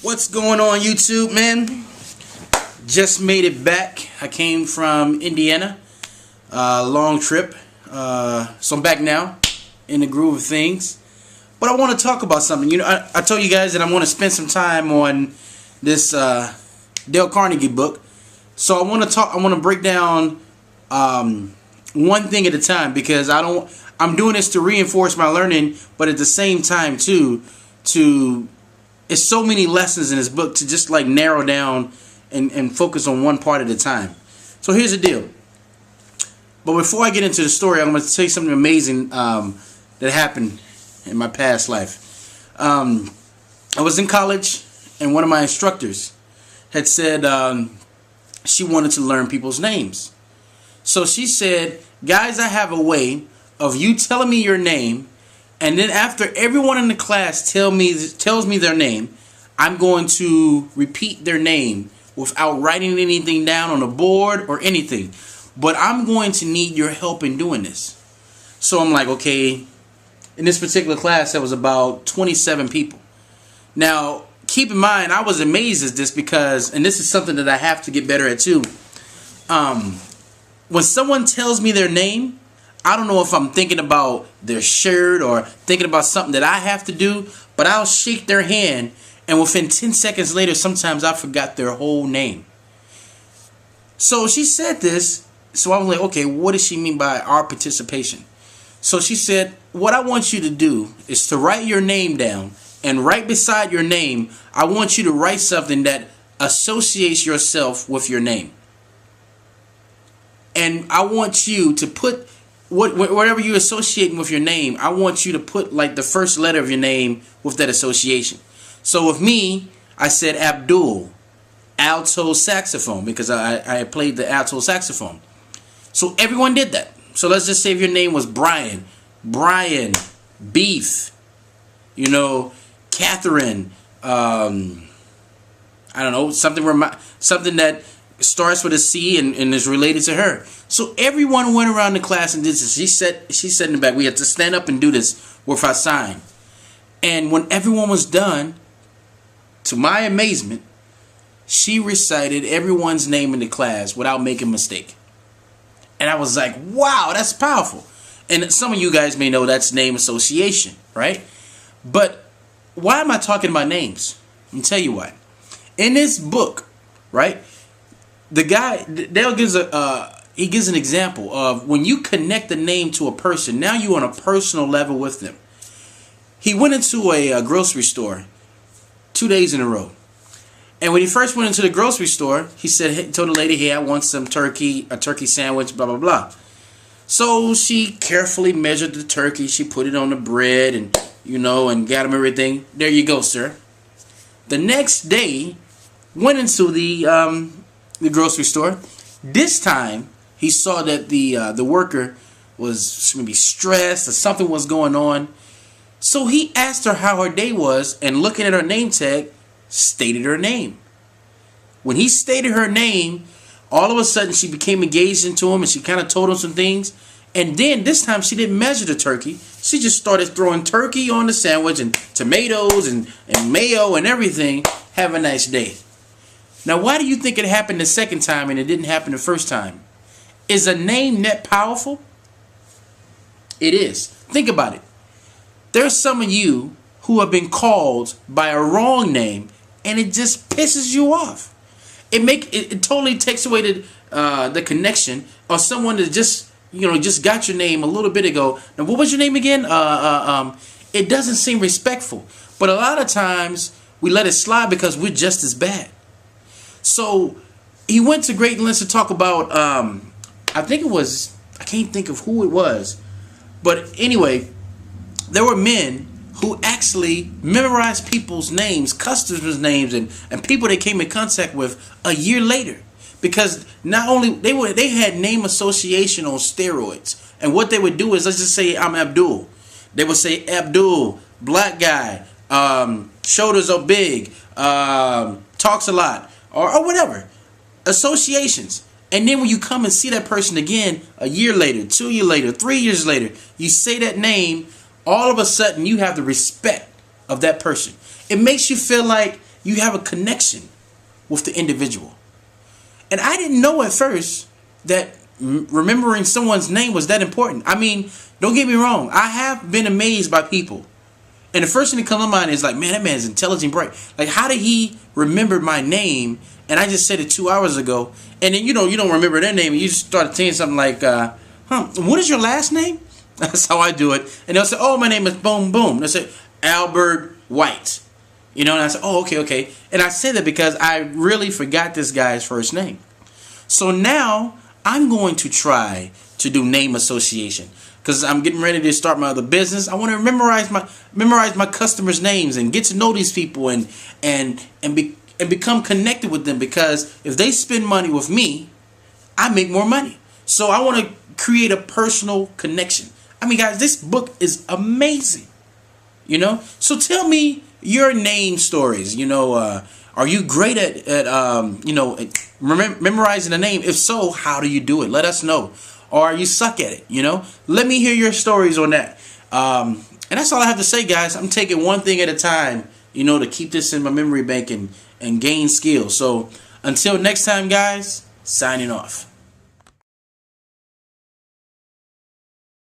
What's going on, YouTube, man? Just made it back. I came from Indiana, long trip, so I'm back now in the groove of things. But I want to talk about something. You know, I told you guys that I want to spend some time on this Dale Carnegie book. So I want to break down one thing at a time, because I'm doing this to reinforce my learning, but at the same time too, it's so many lessons in this book to just like narrow down and focus on one part at a time. So here's the deal. But before I get into the story, I'm going to tell you something amazing that happened in my past life. I was in college, and one of my instructors had said she wanted to learn people's names. So she said, guys, I have a way of you telling me your name, and then after everyone in the class tells me their name, I'm going to repeat their name without writing anything down on a board or anything. But I'm going to need your help in doing this. So I'm like, okay. In this particular class, there was about 27 people. Now, keep in mind, I was amazed at this because, and this is something that I have to get better at too. When someone tells me their name, I don't know if I'm thinking about their shirt or thinking about something that I have to do, but I'll shake their hand, and within 10 seconds later, sometimes I forgot their whole name. So she said this, so I was like, okay, what does she mean by our participation? So she said, what I want you to do is to write your name down, and right beside your name, I want you to write something that associates yourself with your name. And I want you to put whatever you're associating with your name, I want you to put like the first letter of your name with that association. So with me, I said Abdul, alto saxophone, because I played the alto saxophone. So everyone did that. So let's just say if your name was Brian, Beef, you know, Catherine, I don't know, something that starts with a C and is related to her. So everyone went around the class and did this. She said in the back, we had to stand up and do this with our sign. And when everyone was done, to my amazement, she recited everyone's name in the class without making a mistake. And I was like, wow, that's powerful. And some of you guys may know that's name association, right? But why am I talking about names? Let me tell you why. In this book, right, the guy, Dale gives he gives an example of when you connect the name to a person, now you're on a personal level with them. He went into a grocery store 2 days in a row. And when he first went into the grocery store, he told the lady, hey, I want some turkey, a turkey sandwich, blah, blah, blah. So she carefully measured the turkey. She put it on the bread and, you know, and got him everything. There you go, sir. The next day, went into the grocery store. This time, he saw that the worker was maybe stressed or something was going on. So he asked her how her day was, and looking at her name tag, stated her name. When he stated her name, all of a sudden she became engaged into him, and she kind of told him some things. And then this time she didn't measure the turkey. She just started throwing turkey on the sandwich and tomatoes and mayo and everything. Have a nice day. Now, why do you think it happened the second time and it didn't happen the first time? Is a name that powerful? It is. Think about it. There's some of you who have been called by a wrong name, and it just pisses you off. It totally takes away the connection of someone that just got your name a little bit ago. Now, what was your name again? It doesn't seem respectful, but a lot of times we let it slide because we're just as bad. So he went to great lengths to talk about, I can't think of who it was, but anyway, there were men who actually memorized people's names, customers' names, and people they came in contact with a year later, because not only they had name association on steroids. And what they would do is, let's just say I'm Abdul. They would say Abdul, black guy, shoulders are big, talks a lot, or whatever. Associations. And then when you come and see that person again a year later, 2 years later, 3 years later, you say that name, all of a sudden you have the respect of that person. It makes you feel like you have a connection with the individual. And I didn't know at first that remembering someone's name was that important. I mean, don't get me wrong. I have been amazed by people. And the first thing that comes to mind is like, man, that man's intelligent, bright. Like, how did he remember my name? And I just said it 2 hours ago. And then, you don't remember their name. And you just started saying something like, what is your last name? That's how I do it. And they'll say, oh, my name is boom, boom. They'll say, Albert White. And I said, oh, okay. And I said that because I really forgot this guy's first name. So now I'm going to try to do name association because I'm getting ready to start my other business. I want to memorize my customers' names and get to know these people and become connected with them, because if they spend money with me, I make more money. So I want to create a personal connection. I mean, guys, this book is amazing. So tell me your name stories. Are you great at memorizing a name? If so, how do you do it? Let us know. Or you suck at it, Let me hear your stories on that. And that's all I have to say, guys. I'm taking one thing at a time, to keep this in my memory bank and gain skills. So until next time, guys, signing off.